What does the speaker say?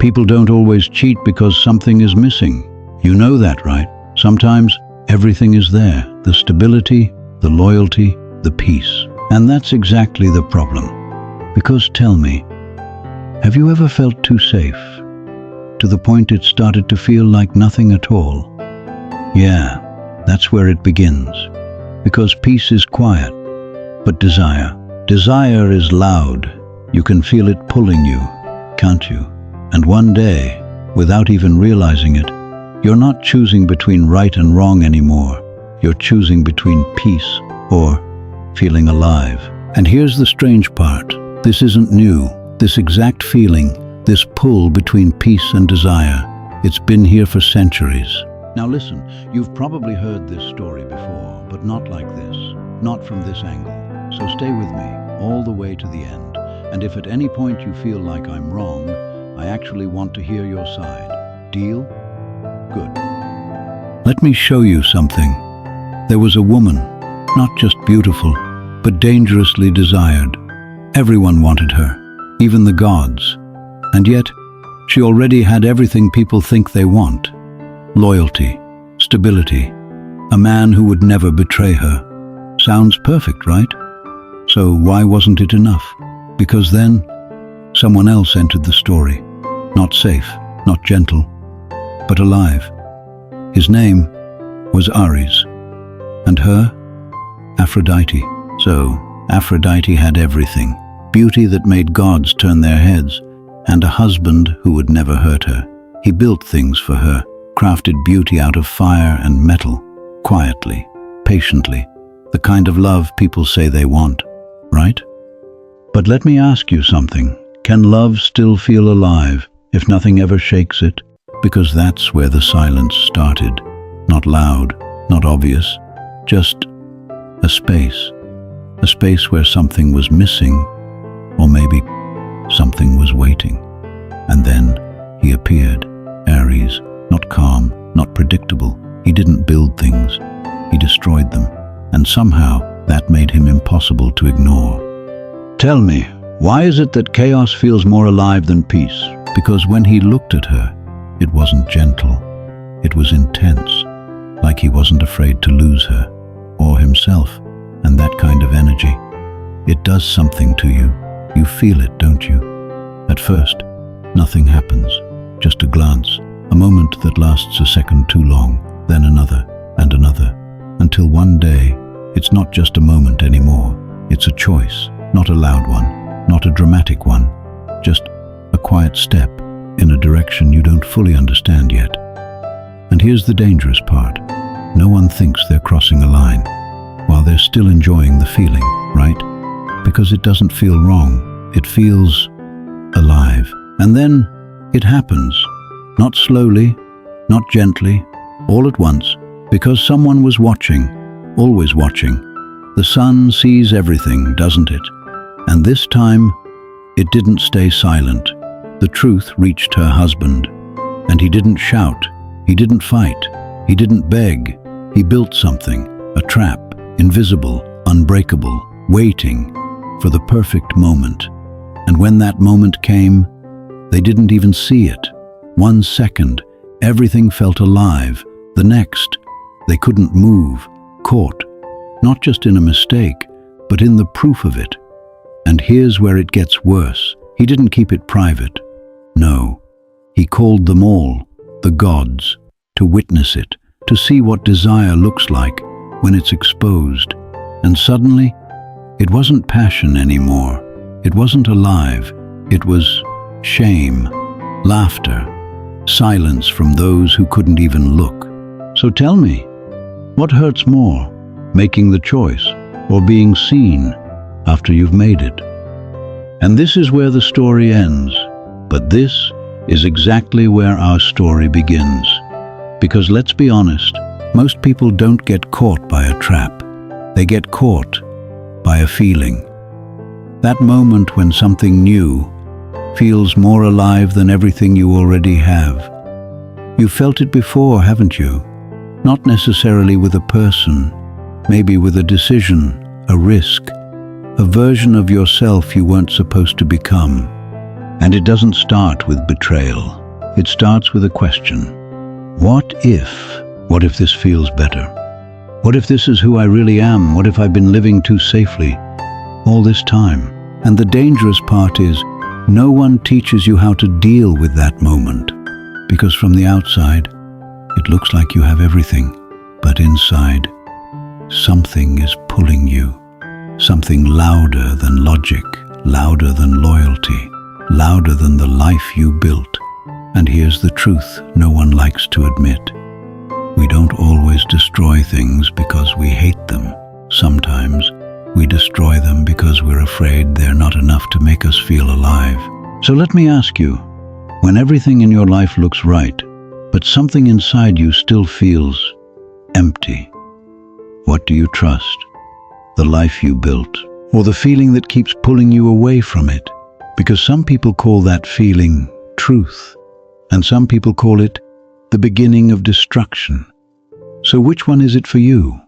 People don't always cheat because something is missing. You know that, right? Sometimes everything is there, the stability, the loyalty, the peace. And that's exactly the problem. Because tell me, have you ever felt too safe? To the point it started to feel like nothing at all? Yeah, that's where it begins. Because peace is quiet, but desire is loud. You can feel it pulling you, can't you? And one day, without even realizing it, you're not choosing between right and wrong anymore. You're choosing between peace or feeling alive. And here's the strange part. This isn't new. This exact feeling, this pull between peace and desire, it's been here for centuries. Now listen, you've probably heard this story before, but not like this, not from this angle. So stay with me all the way to the end. And if at any point you feel like I'm wrong, I actually want to hear your side. Deal? Good. Let me show you something. There was a woman, not just beautiful, but dangerously desired. Everyone wanted her, even the gods. And yet, she already had everything people think they want. Loyalty, stability, a man who would never betray her. Sounds perfect, right? So why wasn't it enough? Because then, someone else entered the story. Not safe, not gentle, but alive. His name was Ares, and her, Aphrodite. So, Aphrodite had everything. Beauty that made gods turn their heads, and a husband who would never hurt her. He built things for her, crafted beauty out of fire and metal, quietly, patiently, the kind of love people say they want, right? But let me ask you something. Can love still feel alive if nothing ever shakes it? Because that's where the silence started. Not loud, not obvious, just a space. A space where something was missing, or maybe something was waiting. And then he appeared, Ares, not calm, not predictable. He didn't build things, he destroyed them. And somehow that made him impossible to ignore. Tell me, why is it that chaos feels more alive than peace? Because when he looked at her, it wasn't gentle. It was intense, like he wasn't afraid to lose her, or himself. And that kind of energy, it does something to you. You feel it, don't you? At first, nothing happens. Just a glance, a moment that lasts a second too long, then another and another, until one day, it's not just a moment anymore. It's a choice, not a loud one, not a dramatic one, just a quiet step in a direction you don't fully understand yet. And here's the dangerous part. No one thinks they're crossing a line, while they're still enjoying the feeling, right? Because it doesn't feel wrong, it feels alive. And then it happens, not slowly, not gently, all at once, because someone was watching, always watching. The sun sees everything, doesn't it? And this time, it didn't stay silent. The truth reached her husband, and he didn't shout, he didn't fight, he didn't beg. He built something, a trap, invisible, unbreakable, waiting for the perfect moment. And when that moment came, they didn't even see it. 1 second, everything felt alive. The next, they couldn't move, caught, not just in a mistake, but in the proof of it. And here's where it gets worse. He didn't keep it private. No, he called them all, the gods, to witness it, to see what desire looks like when it's exposed. And suddenly, it wasn't passion anymore. It wasn't alive. It was shame, laughter, silence from those who couldn't even look. So tell me, what hurts more, making the choice or being seen after you've made it? And this is where the story ends. But this is exactly where our story begins. Because let's be honest, most people don't get caught by a trap. They get caught by a feeling. That moment when something new feels more alive than everything you already have. You've felt it before, haven't you? Not necessarily with a person, maybe with a decision, a risk, a version of yourself you weren't supposed to become. And it doesn't start with betrayal. It starts with a question. What if? What if this feels better? What if this is who I really am? What if I've been living too safely all this time? And the dangerous part is, no one teaches you how to deal with that moment. Because from the outside, it looks like you have everything, but inside, something is pulling you. Something louder than logic, louder than loyalty, louder than the life you built. And here's the truth no one likes to admit. We don't always destroy things because we hate them. Sometimes we destroy them because we're afraid they're not enough to make us feel alive. So let me ask you, when everything in your life looks right, but something inside you still feels empty, what do you trust? The life you built, or the feeling that keeps pulling you away from it? Because some people call that feeling truth, and some people call it the beginning of destruction. So which one is it for you?